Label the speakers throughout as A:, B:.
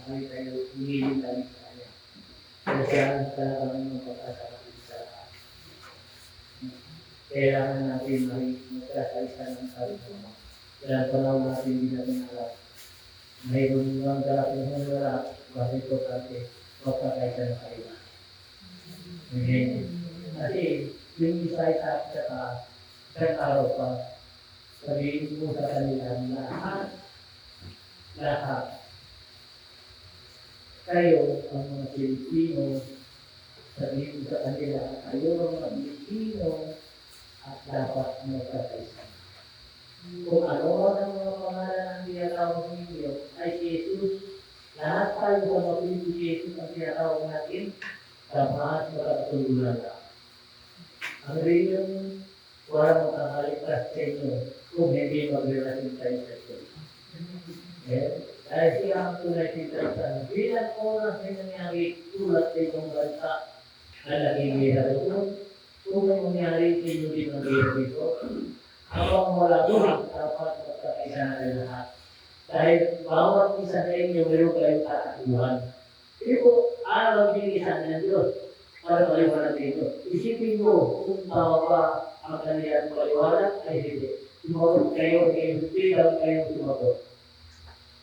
A: kami tayo hinihiling kami sa kanya. Kaya siya ang talagang ng pag-asa natin sa lahat. Kailangan natin magkakaisa ng sarili. Kaya panahon natin hindi natin alam. Mayroon ng darating ng wala, bakit ito kasi magkakaisa ng sarili. Okay? Kasi yung isa sa isang araw pa, sabihin mo sa kanila lahat. Kayo, ang mga Pilipino, sabihin mo sa kanila, kayo ang mga Pilipino at dapat magkakaisa. Kung ano ang mga pangalan ng tinatawag ninyo ay si Jesus, lahat tayo sa mga Pilipino Jesus ang tinatawag natin, dapat magkakatulunan ka. Ang rin walang makakaligtas sa inyo kung hindi magrelasyon tayo sa inyo. Dahil siya ang tunay sintasan. Bilang oras na nangyari tulad sa inyong bansa na nagigira doon, kung may mangyari sa inyo din ang gira dito, habang wala doon, dapat magkakaisa na kayo lahat. Dahil bawat isa sa inyo meron kayong katatuhan. Pero araw din isa ng Diyos para paliwanag dito. Isipin mo kung bawa ang kanilang paliwanag ay hindi. Sumagot kayo, hindi lang kayong sumagot.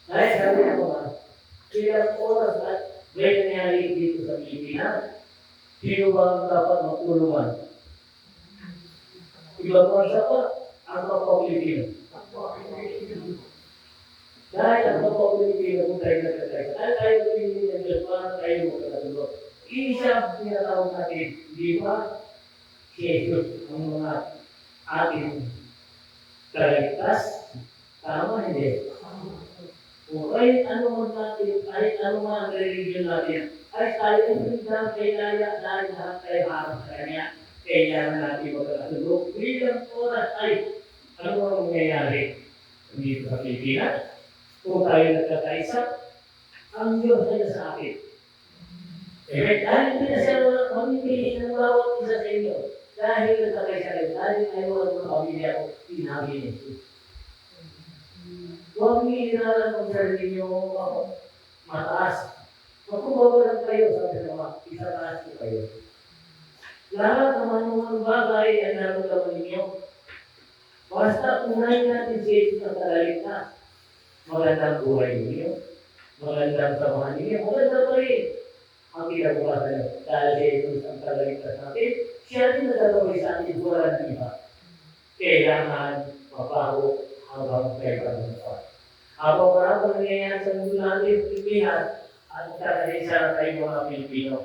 A: Dahil sabi na ko ilang oras at may nangyari dito sa Pilipinas, sino ba ang dapat magtulungan? Ibang bansa pa, ang kapwa-Pilipino. Dahil ang kapwa-Pilipino kung tayo nagkakaisa, dahil tayo pinili ng Diyos, parang tayo magkakatulog. Isang tinatawag natin, di ba? Si Jesus, ang mga ating tagaligtas. Tama, hindi? O kahit ano man natin, kahit ano man ang religion natin, ay tayo ay pinagdang kailaya dahil lahat tayo harap sa Kanya. Kailangan natin magkakatulog. Bilang oras ay ano ang mangyayari dito sa Pilipinas? Kung tayo nagkakaisa, ang Diyos ay sa akin. Dahil hindi na siya mamimili ng bawat isa sa inyo. Dahil nagkakaisa rin, dahil ayaw ang mga pamilya ko, sinabi ni Jesus. Huwag niinalan ng sarili niyo mataas. Magkubawalan kayo, sabi ng mga isataas ko kayo. Lahat ng mga bagay ay naramdaman ninyo. Basta unahin natin si Jesus ang tagaligtas. Magandang buhay ninyo. Magandang samahan ninyo. Magandang pa rin ang kinabukasan nyo. Dahil si Jesus ang tagaligtas natin, siya din nagagawin sa atin wala ng iba. Kailangan mabago hanggang may pagmamahal. Habang maraming nangyayari sa mundo natin, Pilipinas, at kakaisa na tayo mga Pilipino.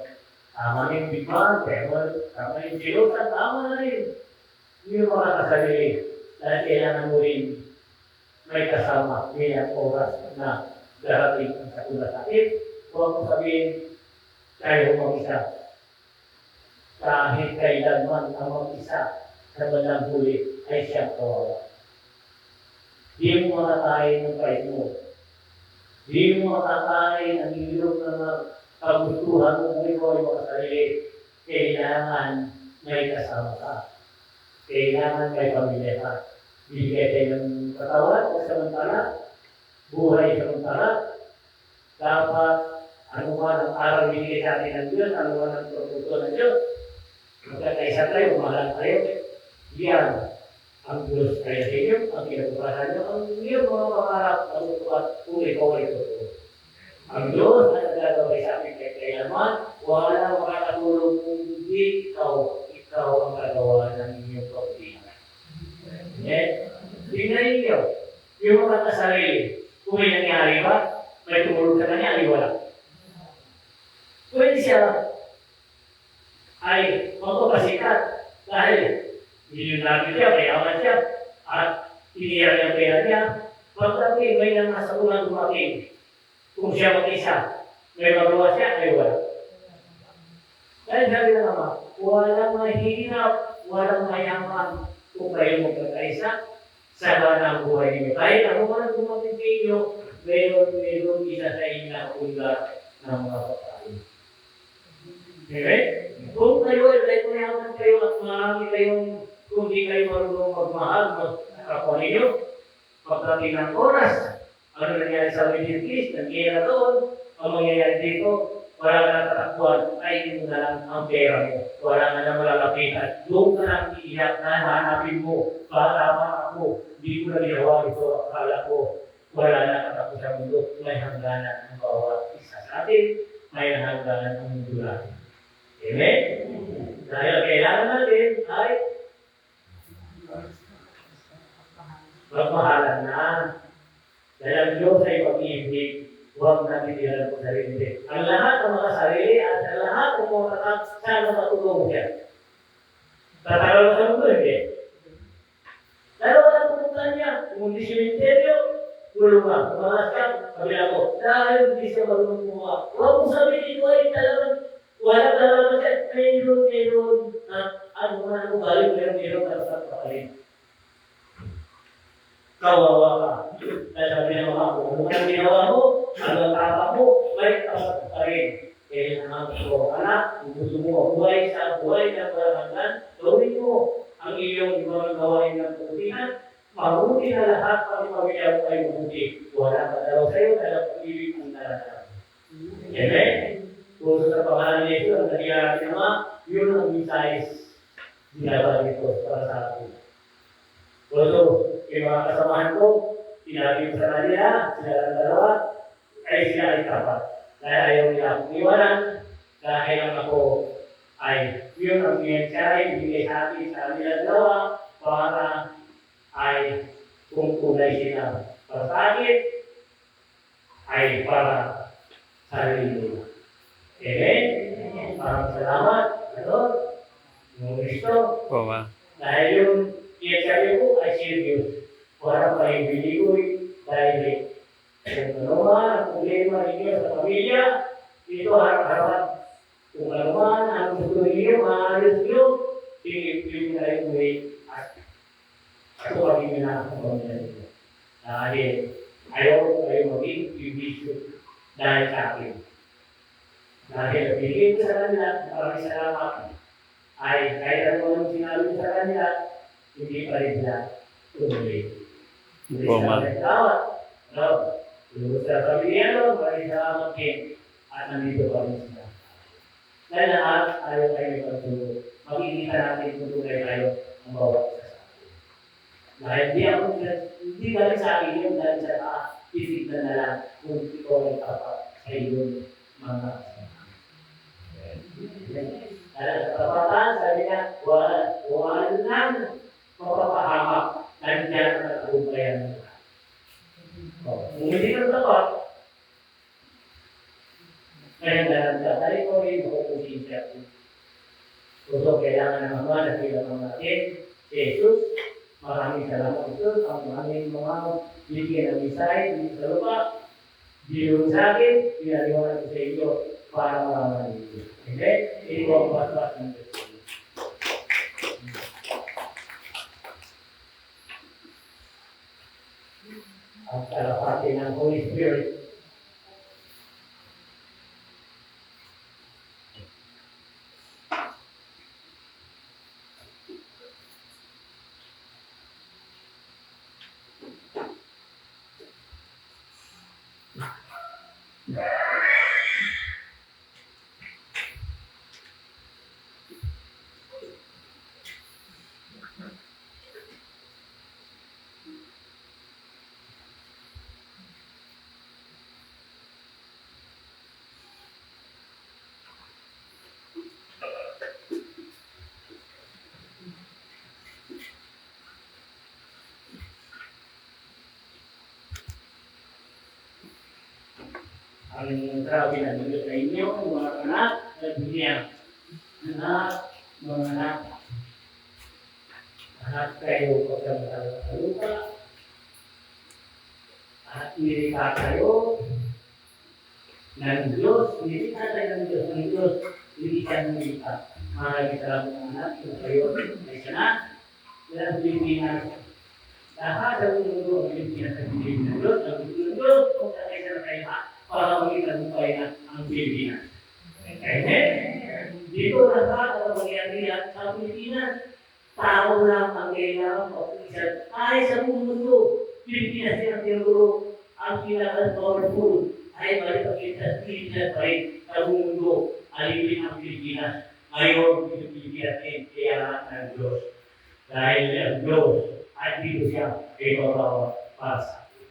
A: Tama yung bigman, tama yung silutan, tama na rin. Yung mga kasarili, dahil kailangan mo rin may kasama, bilang oras na darating ang katulad natin. Huwag mo sabihin, tayo mag-isa. Kahit kailanman ang mag-isa sa bandang huli ay siyang kawawa. Di mo makakain ng kahit mo. Di mo makakain ang ilong ng kagustuhan mo kung ikaw ay makasarili. Kailangan may kasama ka. Kailangan may pamilya ka. Bigay tayo ng katawan o samantala, buhay samantala. Dapat, ano man ang aral binigay sa atin ng Diyos, ano man ang produkto ng Diyos. Magkakaisa tayo, mahal tayo. Yan ang Diyos kaya sa inyo, ang kinabukasan nyo, ang iyong mga pangarap ang utuan kung ikaw ay totoo. Ang Diyos na nagagawin sa amin kay kailanman, wala makakatulong kung hindi ikaw ang gagawa ng inyong problema. Tingnan ninyo, yung mga kasarili, kung may nangyari ba, may tumulong sa kanya, ay wala. Pwede siya ay magpapasikat dahil milyonario siya, mayaman siya, at tinira niya pera niya. Pagdating may nasa unang dumating, kung siya mag-isa, may magawa siya, ay wala. Dahil sabi na naman, walang mahirap, walang mayaman kung kayo magkakaisa sa ng buhay ninyo. Kahit ako man ang dumating sa inyo, meron isa sa inyo na ulat ng mga pagkain. Okay? Kung kayo ay mayaman kayo at marami kayong kung di kayo marunong magmahal sa kapwa ninyo, pagdating ng oras, ano nangyari sa Middle East, nangyari doon, ang mangyayari dito, wala ka na tatakbuhan, ay mo na lang ang pera mo. Wala ka na malalapitan. Doon ka lang iiyak na hanapin mo. Bata pa ako, hindi ko na ginawa ito. Akala ko, wala na katapos sa mundo. May hangganan ang bawat isa sa atin. May hangganan ang mundo natin. Amen? Dahil kailangan natin ay magmahalan na. Dahil ang Diyos ay pag-ibig. Huwag natin ilan po sarili. Ang lahat ng mga sarili at ang lahat ng mga tatak, sana matulong siya. Tatagal mo sa mundo, hindi. Pero wala pumunta niya. Kung hindi simenteryo, tulungan. Kumalas ka, kabila ko. Dahil hindi siya marunong kumuha. Huwag mo sabihin ito ay talagang wala talaga siya. Mayroon. Ano man ang ugali, mayroon para sa kapalin. Kawawa ka. Dahil sabi ng mga ako, kung anong ginawa mo, ang tapak mo, may tapak pa rin. Kaya naman ko, anak, kung gusto mo mabuhay sa buhay ng paranggan, gawin mo ang iyong mga gawain ng pagkutihan. Mabuti na lahat pang pamilya mo ay mabuti. Wala ka dalaw sa'yo, dahil pag-ibig ang nararamdaman. Amen? Kung sa pangalan ni Jesus, ang nangyari natin naman, yun ang misayos ginagawa nito para sa atin. Although, yung mga kasamahan ko, sinabi ko sa kanila, sila ang dalawa, ay sila ay tapat. Dahil ayaw nila akong iwanan, dahil lang ako ay yun ang pinagsaray, bigay sa akin sa kanila dalawa, para ay kung tunay sila para sa akin, ay para sa sarili nila. Amen? Maraming salamat, Lord, ng Kristo. Dahil yung pinagsaray ko ay serious. Wala pa yung binikoy dahil kung ano man ang problema ninyo sa pamilya, ito harap-harap. Kung ano man ang gusto ninyo, maayos nyo, tingin na yung way at ako magiging na ang pamilya ninyo. Dahil ayaw kayo maging ibisyo dahil sa akin. Dahil bigay ko sa kanila, maraming salamat, ay kahit ano ang sinabi ko sa kanila, hindi pa rin sila tumuloy. Salamat. Lulus sa pamilya, maraming salamat din. At nandito pa rin sila. Dahil lahat, ayaw kayo pagtulog. Makikita natin kung tunay tayo ang bawat isa sa atin. Dahil hindi dahil sa akin yun, dahil sa taas, titignan na lang kung ikaw ay tapat sa iyong mga kasama. Dahil sa tapatan, sabi niya, wala lang mapapahamak. Nandiyan ang nagtagumpayan mo. Kung hindi ka tapat, kaya dahil ko rin makukusin siya. So, kailangan ng mga nakilaman natin, Jesus, maraming salamat ito, ang maraming mga bigyan ng misay, dito sa lupa, dito sa akin, pinaliwanag ko sa iyo para malaman ito. Okay? Ito ang basbas ng Diyos. Ang kalapati ng Holy Spirit. Ang grabe na dito sa inyo, mga anak, at niya. Anak, mga anak. Anak kayo pagkabalang sa lupa. At nilika kayo ng Diyos. Nilika tayo ng Diyos. Ng Diyos, hindi siya nilika. Maraming salamat mga anak. Yung kayo ay sana. Yan ang Pilipinas. Lahat ang mundo ang Pilipinas ang Pilipinas ng Diyos. Ang Diyos, kung sa kayo na kayo para magitagumpay na ang Pilipinas. Amen? Dito na lahat ang mangyari sa Pilipinas. Tao lang ang kailangan pag-isan. Ay sa buong mundo, Pilipinas din ang tinuro ang pinaka-powerful ay malipagkita pa rin sa buong mundo, alipin ang Pilipinas. Ngayon, Pilipinas ay kaya ng Diyos. Dahil ang Diyos at dito siya ay babawa para sa atin.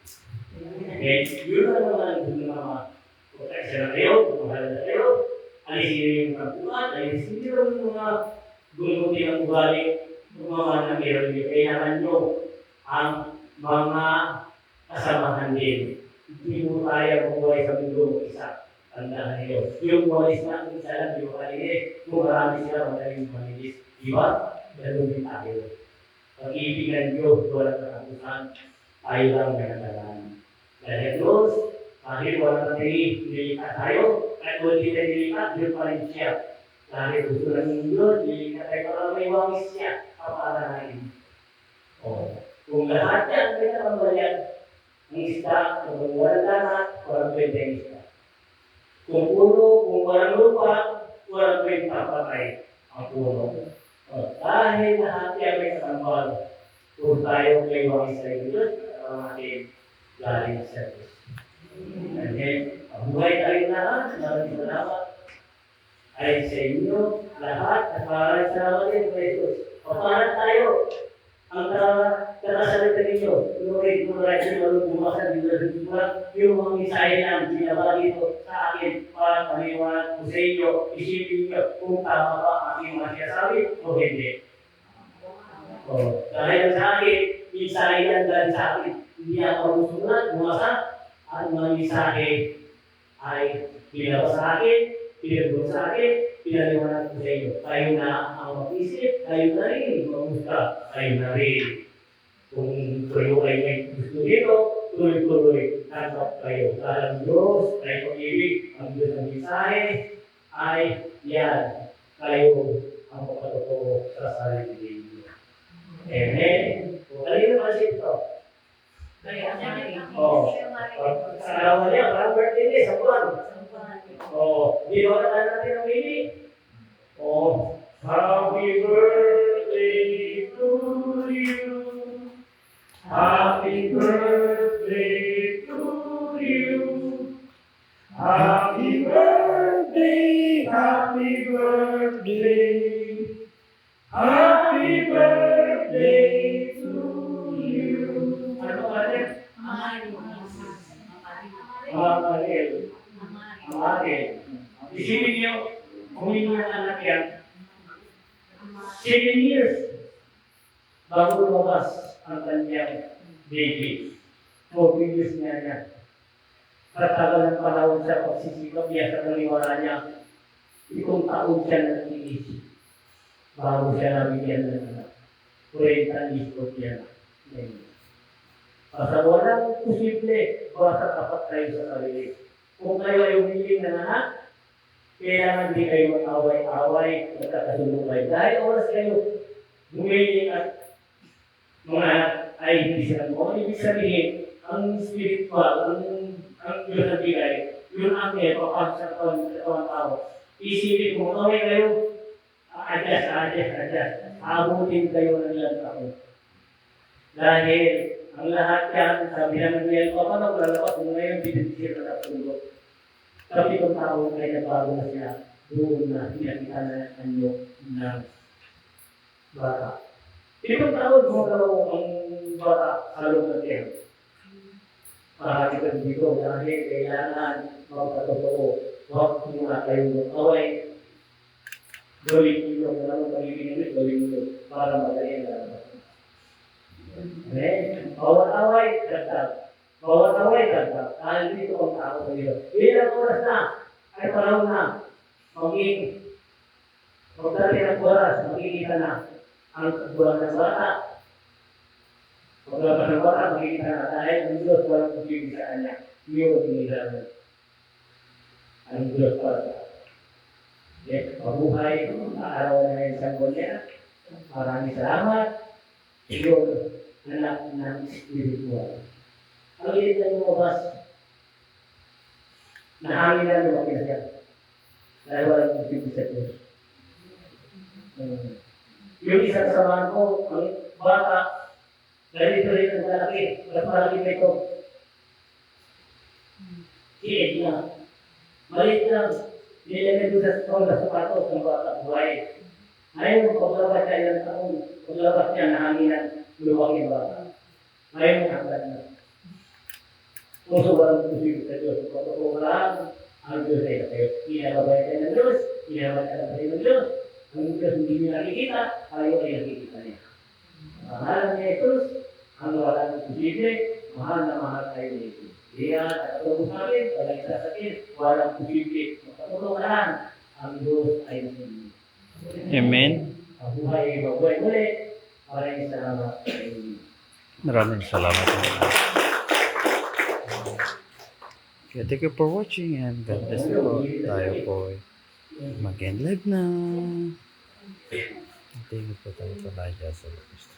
A: Okay? Yun ang mga protection na kayo, mahal na kayo, alisin yung pagkuhan, alisin yung mga gumuti ng ugali, mga nangyari niyo. Kailangan nyo ang mga kasamahan din. Hindi mo kaya mabuhay sa mundo isa. Tandaan niyo. Yung walis na ang isa lang, yung kalinis, kung marami sila, madaling malinis. Diba? Ganun din tayo. Pag-ibigan nyo, walang katapusan, tayo lang may natalaan. Dahil Diyos, kahit walang nilipat tayo, at kung hindi tayo nilipat, yun pa rin siya. Dahil gusto ng Diyos, nilipat tayo para may wangis siya, kaparanahin. Kung lahat yan, pinakambalian, ang isda, kung walang lahat, walang pwede ang isda. Kung puno, kung walang lupa, walang pwede papatay ang puno. Dahil lahat yan may katambal, kung tayo may wangis sa Diyos, ang ating galing sa Diyos. Okay, mabuhay tayo lahat, maraming salamat. Ay sa inyo, lahat, at maraming salamat din sa Diyos. Papahan tayo, ang kakasalita ninyo, yung right na bumasa dito sa Diyos, yung mga misahe na binaba dito sa akin, para paniwanan ko sa inyo, isipin nyo kung tama ba aking masyasabi o hindi. Dahil sa akin, misahe yan dahil sa akin, hindi ako musulat, bumasa, at mga misahe ay binaba sa akin, pinagod sa akin, pinaliwanag ko sa inyo. Kayo na ang mag-isip, kayo na rin mamusta, kayo na rin. Kung kayo ay may gusto dito, tuloy-tuloy, tanggap kayo. Dahil ang Diyos ay pag-ibig, ang Diyos ng misahe ay yan. Kayo ang magpatotoo sa sarili ninyo. Amen. Kung kanino kasi ito? Sa araw niya, parang birthday niya, sa buwan. Di ba na natin ang mili? Happy birthday to you. Happy birthday to you. Happy birthday, happy birthday. Happy birthday to you. Ano ba rin? Amaril. Amaril. Isipin niyo, kung hindi yung anak yan, 7 years bago lumabas ang kanyang baby. 4 years niya. Patagal ng panahon sa pagsisikap niya sa kaliwala niya, 7 taon siya nag-iisip bago siya nabigyan ng anak. 40 years niya. Basta walang posible, basta tapat kayo sa sarili. Kung kayo ay umiling ng anak, kailangan di kayo mag-away-away, magkakasunod kayo. Dahil oras kayo umiling at mga ay hindi sila mo. Ibig sabihin, ang spiritual, ang Diyos na bigay, yun ang papasok sa katawan tao. Isipin mo, okay kayo, adjust. Abutin kayo ng ilang taon. Dahil ang lahat yan, sabi naman niya, paano lalabas mo ngayon, bidisir na natulog. Sabi kong tao ay nabago na siya, doon na pinakita na anyo ng bata. Ibang tao, gumagalaw ang bata sa loob ng tiyan. Makakita dito, dahil kailangan magpatotoo, huwag muna kayo mag-away. Gawin niyo, walang pag-ibig, gawin niyo, para madali ang lalabas. Bawat away, dagdag. Bawat away, dagdag. Dahil dito ang tao sa iyo. Ilang oras na, ay panahon na, magdali ng oras, makikita na ang buwan ng bata. Paglabas ng bata, makikita na dahil ang Diyos walang pag-ibig sa kanya. Iyon ang ang Diyos para sa mabuhay, araw na isang buwan niya. Maraming salamat. Iyon, anak ng spiritual. Ang ilit na lumabas, nahangin na lumaki na siya. Dahil walang pag-ibig sa Diyos. Yung isang samahan ko, ang bata, ganito rin ang malaki, mas malaki na ito. Sige na. Maliit lang. Nilagay ko sa sapatos ng bata buhay. Ngayon, paglabas siya ilang taon, paglabas niya nahanginan, luwag yung bata. Ngayon, hanggang na. Kung sobrang posible sa Diyos, pagkakulahan, ang Diyos ay kayo. Inagabay tayo ng Diyos, inagabay tayo ng Diyos. Ang Diyos hindi niyo nakikita, tayo ay nakikita niya. Mahal ni Jesus, ang wala ng posible, mahal na mahal tayo ni Jesus. Kaya, katulong sa akin, pag nagsasakit, walang posible. Magkatulungan, ang Diyos ay nakikinig.
B: Amen.
A: Ang buhay ay mabuhay muli. Maraming salamat.
B: Maraming salamat. Okay, thank you for watching and God bless you po. Tayo po mag-end live na. Thank you po tayo sa Raja sa Kristo.